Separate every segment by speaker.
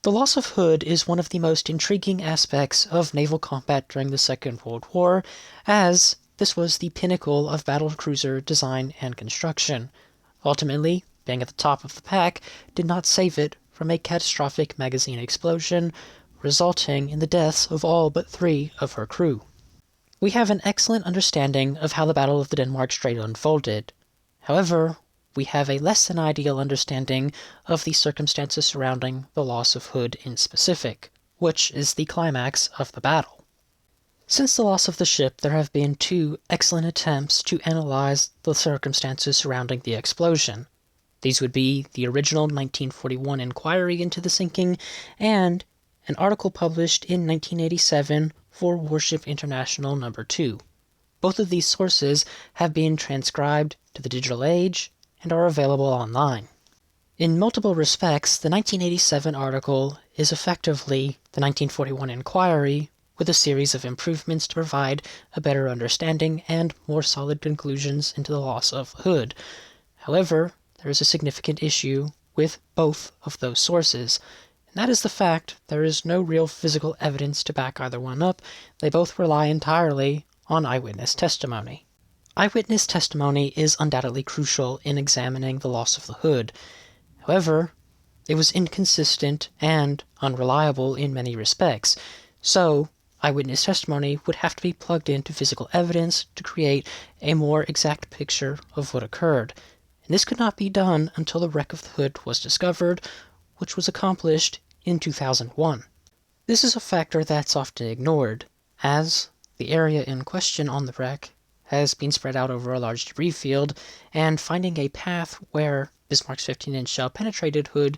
Speaker 1: The loss of Hood is one of the most intriguing aspects of naval combat during the Second World War, as this was the pinnacle of battlecruiser design and construction. Ultimately, being at the top of the pack did not save it from a catastrophic magazine explosion, resulting in the deaths of all but 3 of her crew. We have an excellent understanding of how the Battle of the Denmark Strait unfolded. However, we have a less than ideal understanding of the circumstances surrounding the loss of Hood in specific, which is the climax of the battle. Since the loss of the ship, there have been 2 excellent attempts to analyze the circumstances surrounding the explosion. These would be the original 1941 inquiry into the sinking and an article published in 1987 for Warship International No. 2. Both of these sources have been transcribed to the digital age and are available online. In multiple respects, the 1987 article is effectively the 1941 inquiry, with a series of improvements to provide a better understanding and more solid conclusions into the loss of Hood. However, there is a significant issue with both of those sources, and that is the fact there is no real physical evidence to back either one up. They both rely entirely on eyewitness testimony. Eyewitness testimony is undoubtedly crucial in examining the loss of the Hood. However, it was inconsistent and unreliable in many respects, so eyewitness testimony would have to be plugged into physical evidence to create a more exact picture of what occurred, and this could not be done until the wreck of the Hood was discovered, which was accomplished in 2001. This is a factor that's often ignored, as the area in question on the wreck has been spread out over a large debris field, and finding a path where Bismarck's 15-inch shell penetrated Hood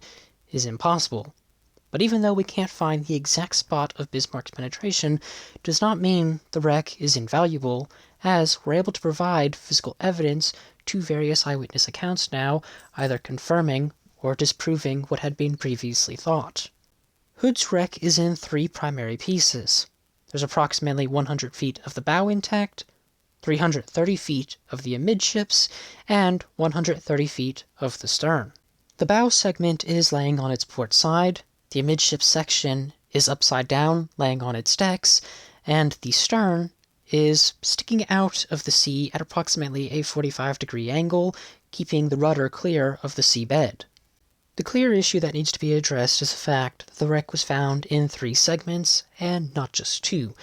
Speaker 1: is impossible. But even though we can't find the exact spot of Bismarck's penetration, does not mean the wreck is invaluable, as we're able to provide physical evidence to various eyewitness accounts now, either confirming or disproving what had been previously thought. Hood's wreck is in 3 primary pieces. There's approximately 100 feet of the bow intact, 330 feet of the amidships, and 130 feet of the stern. The bow segment is laying on its port side, the amidships section is upside down, laying on its decks, and the stern is sticking out of the sea at approximately a 45-degree angle, keeping the rudder clear of the seabed. The clear issue that needs to be addressed is the fact that the wreck was found in 3 segments, and not just 2,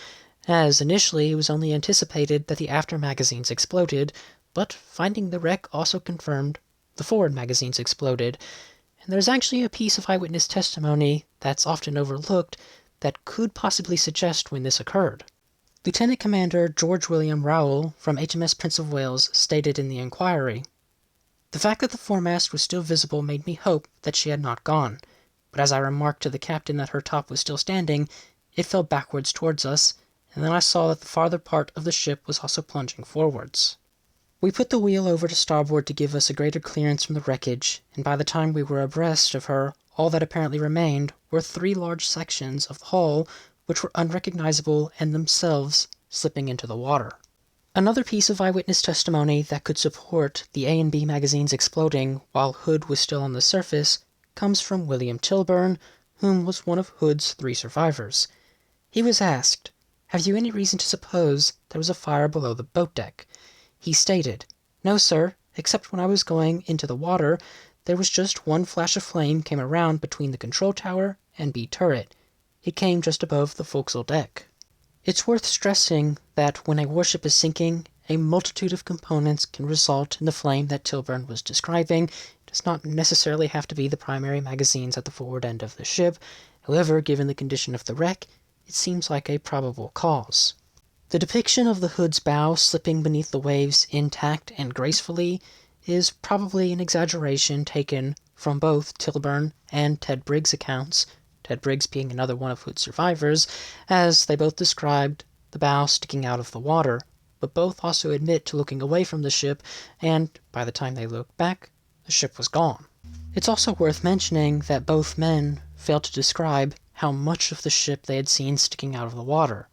Speaker 1: as initially it was only anticipated that the after magazines exploded, but finding the wreck also confirmed the forward magazines exploded, and there's actually a piece of eyewitness testimony that's often overlooked that could possibly suggest when this occurred. Lieutenant Commander George William Rowell from HMS Prince of Wales stated in the inquiry, "The fact that the foremast was still visible made me hope that she had not gone, but as I remarked to the captain that her top was still standing, it fell backwards towards us, and then I saw that the farther part of the ship was also plunging forwards. We put the wheel over to starboard to give us a greater clearance from the wreckage, and by the time we were abreast of her, all that apparently remained were 3 large sections of the hull which were unrecognizable and themselves slipping into the water." Another piece of eyewitness testimony that could support the A and B magazines exploding while Hood was still on the surface comes from William Tilburn, whom was one of Hood's 3 survivors. He was asked, "Have you any reason to suppose there was a fire below the boat deck?" He stated, "No, sir, except when I was going into the water, there was just one flash of flame came around between the control tower and B turret. It came just above the forecastle deck." It's worth stressing that when a warship is sinking, a multitude of components can result in the flame that Tilburn was describing. It does not necessarily have to be the primary magazines at the forward end of the ship. However, given the condition of the wreck, it seems like a probable cause. The depiction of the Hood's bow slipping beneath the waves intact and gracefully is probably an exaggeration taken from both Tilburn and Ted Briggs' accounts, Ted Briggs being another one of Hood's survivors, as they both described the bow sticking out of the water, but both also admit to looking away from the ship, and by the time they look back, the ship was gone. It's also worth mentioning that both men failed to describe how much of the ship they had seen sticking out of the water.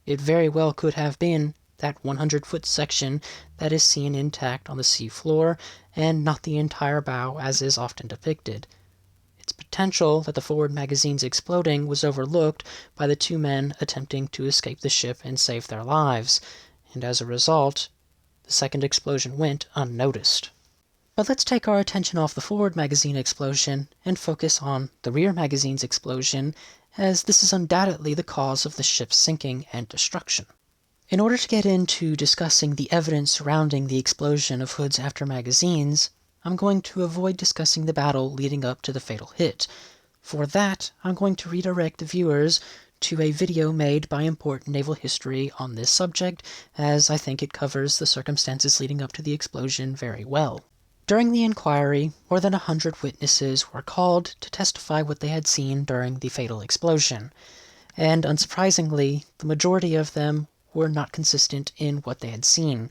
Speaker 1: It very well could have been that 100-foot section that is seen intact on the sea floor, and not the entire bow as is often depicted. It's potential that the forward magazine's exploding was overlooked by the two men attempting to escape the ship and save their lives, and as a result, the second explosion went unnoticed. But let's take our attention off the forward magazine explosion and focus on the rear magazine's explosion, as this is undoubtedly the cause of the ship's sinking and destruction. In order to get into discussing the evidence surrounding the explosion of Hood's after magazines, I'm going to avoid discussing the battle leading up to the fatal hit. For that, I'm going to redirect the viewers to a video made by Important Naval History on this subject, as I think it covers the circumstances leading up to the explosion very well. During the inquiry, more than 100 witnesses were called to testify what they had seen during the fatal explosion, and unsurprisingly, the majority of them were not consistent in what they had seen.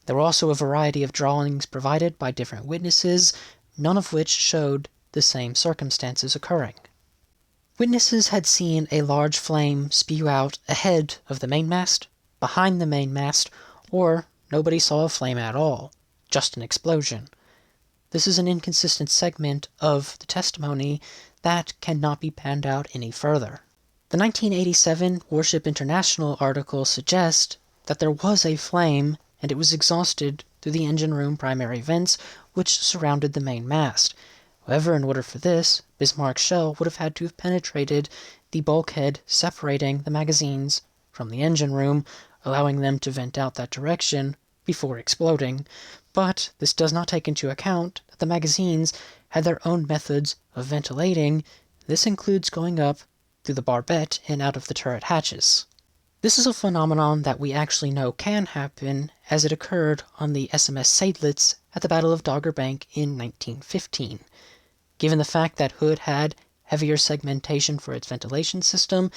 Speaker 1: There were also a variety of drawings provided by different witnesses, none of which showed the same circumstances occurring. Witnesses had seen a large flame spew out ahead of the mainmast, behind the mainmast, or nobody saw a flame at all, just an explosion. This is an inconsistent segment of the testimony that cannot be panned out any further. The 1987 Warship International article suggests that there was a flame and it was exhausted through the engine room primary vents which surrounded the main mast. However, in order for this, Bismarck's shell would have had to have penetrated the bulkhead separating the magazines from the engine room, allowing them to vent out that direction before exploding. But this does not take into account that the magazines had their own methods of ventilating. This includes going up through the barbette and out of the turret hatches. This is a phenomenon that we actually know can happen, as it occurred on the SMS Seydlitz at the Battle of Dogger Bank in 1915. Given the fact that Hood had heavier segmentation for its ventilation system,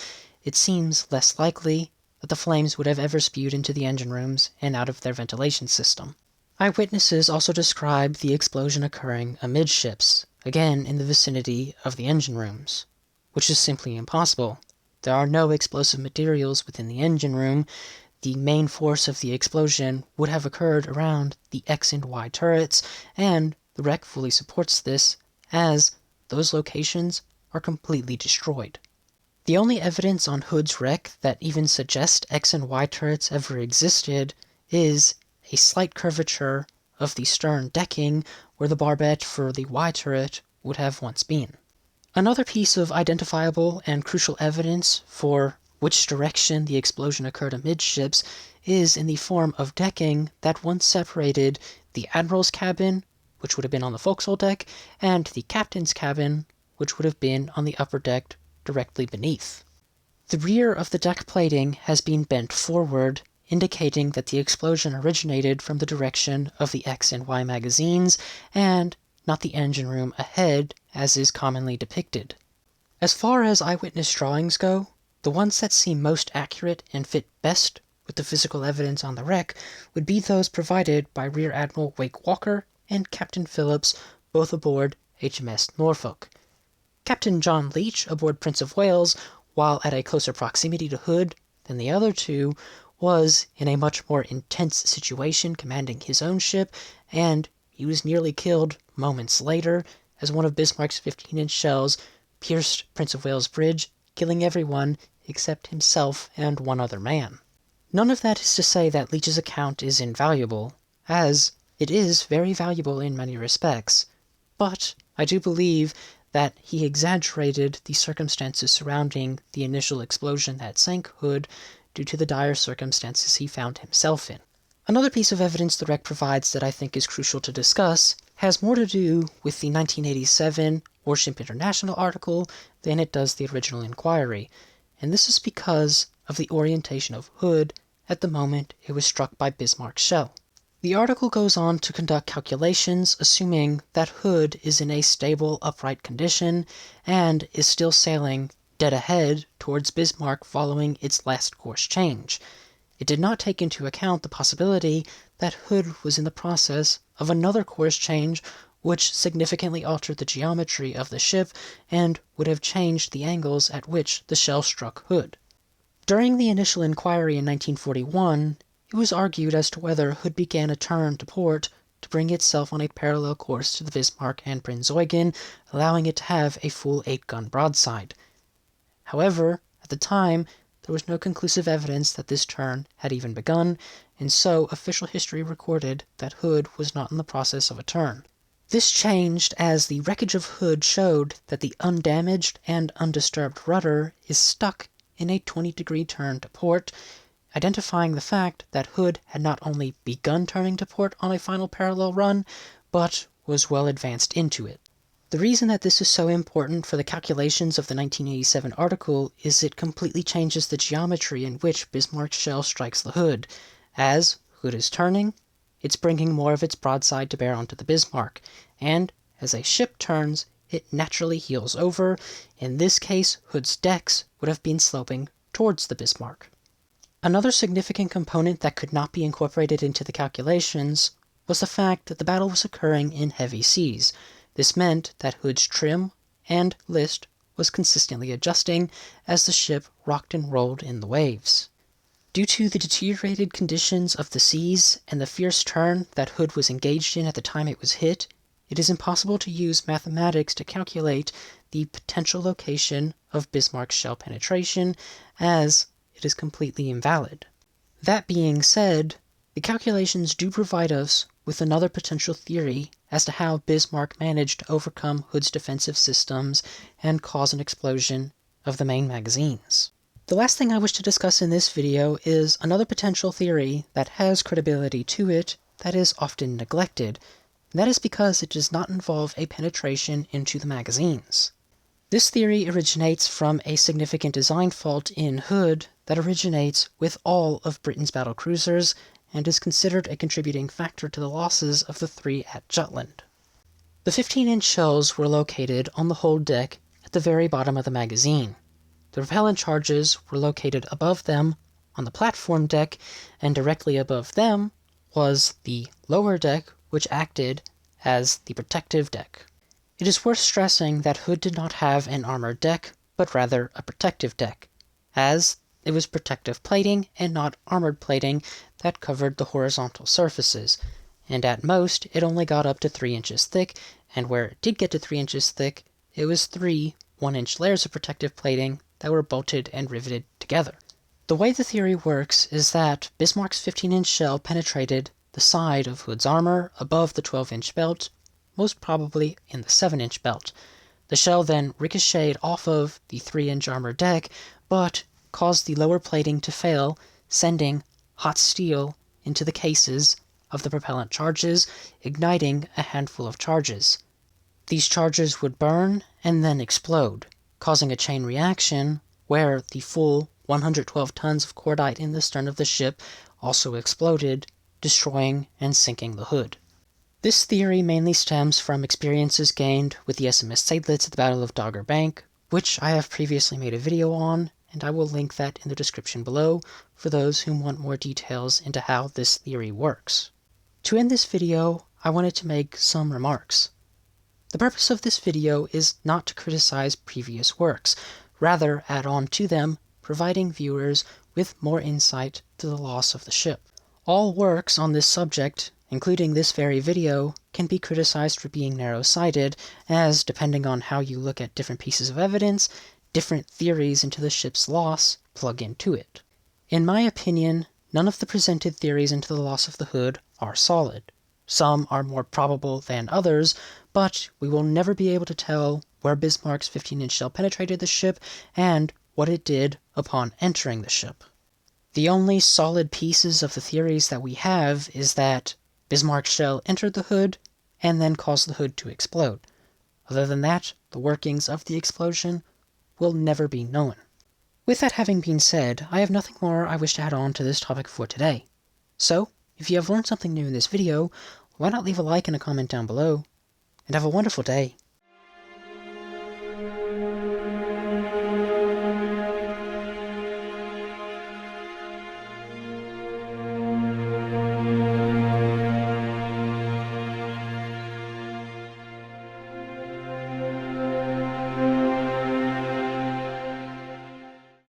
Speaker 1: it seems less likely that the flames would have ever spewed into the engine rooms and out of their ventilation system. Eyewitnesses also describe the explosion occurring amidships, again in the vicinity of the engine rooms, which is simply impossible. There are no explosive materials within the engine room. The main force of the explosion would have occurred around the X and Y turrets, and the wreck fully supports this, as those locations are completely destroyed. The only evidence on Hood's wreck that even suggests X and Y turrets ever existed is a slight curvature of the stern decking where the barbette for the Y turret would have once been. Another piece of identifiable and crucial evidence for which direction the explosion occurred amidships is in the form of decking that once separated the admiral's cabin, which would have been on the forecastle deck, and the captain's cabin, which would have been on the upper deck directly beneath. The rear of the deck plating has been bent forward, indicating that the explosion originated from the direction of the X and Y magazines, and not the engine room ahead, as is commonly depicted. As far as eyewitness drawings go, the ones that seem most accurate and fit best with the physical evidence on the wreck would be those provided by Rear Admiral Wake Walker and Captain Phillips, both aboard HMS Norfolk. Captain John Leach aboard Prince of Wales, while at a closer proximity to Hood than the other two, was in a much more intense situation commanding his own ship, and he was nearly killed moments later as one of Bismarck's 15-inch shells pierced Prince of Wales' bridge, killing everyone except himself and one other man. None of that is to say that Leach's account is invaluable, as it is very valuable in many respects, but I do believe that he exaggerated the circumstances surrounding the initial explosion that sank Hood due to the dire circumstances he found himself in. Another piece of evidence the wreck provides that I think is crucial to discuss has more to do with the 1987 Warship International article than it does the original inquiry, and this is because of the orientation of Hood at the moment it was struck by Bismarck's shell. The article goes on to conduct calculations assuming that Hood is in a stable, upright condition and is still sailing dead ahead towards Bismarck following its last course change. It did not take into account the possibility that Hood was in the process of another course change which significantly altered the geometry of the ship and would have changed the angles at which the shell struck Hood. During the initial inquiry in 1941, it was argued as to whether Hood began a turn to port to bring itself on a parallel course to the Bismarck and Prinz Eugen, allowing it to have a full 8-gun broadside. However, at the time, there was no conclusive evidence that this turn had even begun, and so official history recorded that Hood was not in the process of a turn. This changed as the wreckage of Hood showed that the undamaged and undisturbed rudder is stuck in a 20-degree turn to port, identifying the fact that Hood had not only begun turning to port on a final parallel run, but was well advanced into it. The reason that this is so important for the calculations of the 1987 article is it completely changes the geometry in which Bismarck's shell strikes the Hood. As Hood is turning, it's bringing more of its broadside to bear onto the Bismarck, and as a ship turns, it naturally heels over. In this case, Hood's decks would have been sloping towards the Bismarck. Another significant component that could not be incorporated into the calculations was the fact that the battle was occurring in heavy seas. This meant that Hood's trim and list was consistently adjusting as the ship rocked and rolled in the waves. Due to the deteriorated conditions of the seas and the fierce turn that Hood was engaged in at the time it was hit, it is impossible to use mathematics to calculate the potential location of Bismarck's shell penetration, as it is completely invalid. That being said, the calculations do provide us with another potential theory as to how Bismarck managed to overcome Hood's defensive systems and cause an explosion of the main magazines. The last thing I wish to discuss in this video is another potential theory that has credibility to it that is often neglected, and that is because it does not involve a penetration into the magazines. This theory originates from a significant design fault in Hood that originates with all of Britain's battlecruisers and is considered a contributing factor to the losses of the 3 at Jutland. The 15-inch shells were located on the hold deck at the very bottom of the magazine. The propellant charges were located above them on the platform deck, and directly above them was the lower deck, which acted as the protective deck. It is worth stressing that Hood did not have an armored deck, but rather a protective deck, as it was protective plating and not armored plating that covered the horizontal surfaces, and at most it only got up to 3 inches thick, and where it did get to 3 inches thick, it was 3 1-inch layers of protective plating that were bolted and riveted together. The way the theory works is that Bismarck's 15-inch shell penetrated the side of Hood's armor above the 12-inch belt, most probably in the 7-inch belt. The shell then ricocheted off of the 3-inch armor deck, but caused the lower plating to fail, sending hot steel into the cases of the propellant charges, igniting a handful of charges. These charges would burn and then explode, causing a chain reaction where the full 112 tons of cordite in the stern of the ship also exploded, destroying and sinking the Hood. This theory mainly stems from experiences gained with the SMS Seydlitz at the Battle of Dogger Bank, which I have previously made a video on, and I will link that in the description below for those who want more details into how this theory works. To end this video, I wanted to make some remarks. The purpose of this video is not to criticize previous works, rather add on to them, providing viewers with more insight to the loss of the ship. All works on this subject, including this very video, can be criticized for being narrow-sighted, as, depending on how you look at different pieces of evidence, different theories into the ship's loss plug into it. In my opinion, none of the presented theories into the loss of the Hood are solid. Some are more probable than others, but we will never be able to tell where Bismarck's 15-inch shell penetrated the ship and what it did upon entering the ship. The only solid pieces of the theories that we have is that Bismarck's shell entered the Hood and then caused the Hood to explode. Other than that, the workings of the explosion will never be known. With that having been said, I have nothing more I wish to add on to this topic for today. So, if you have learned something new in this video, why not leave a like and a comment down below, and have a wonderful day.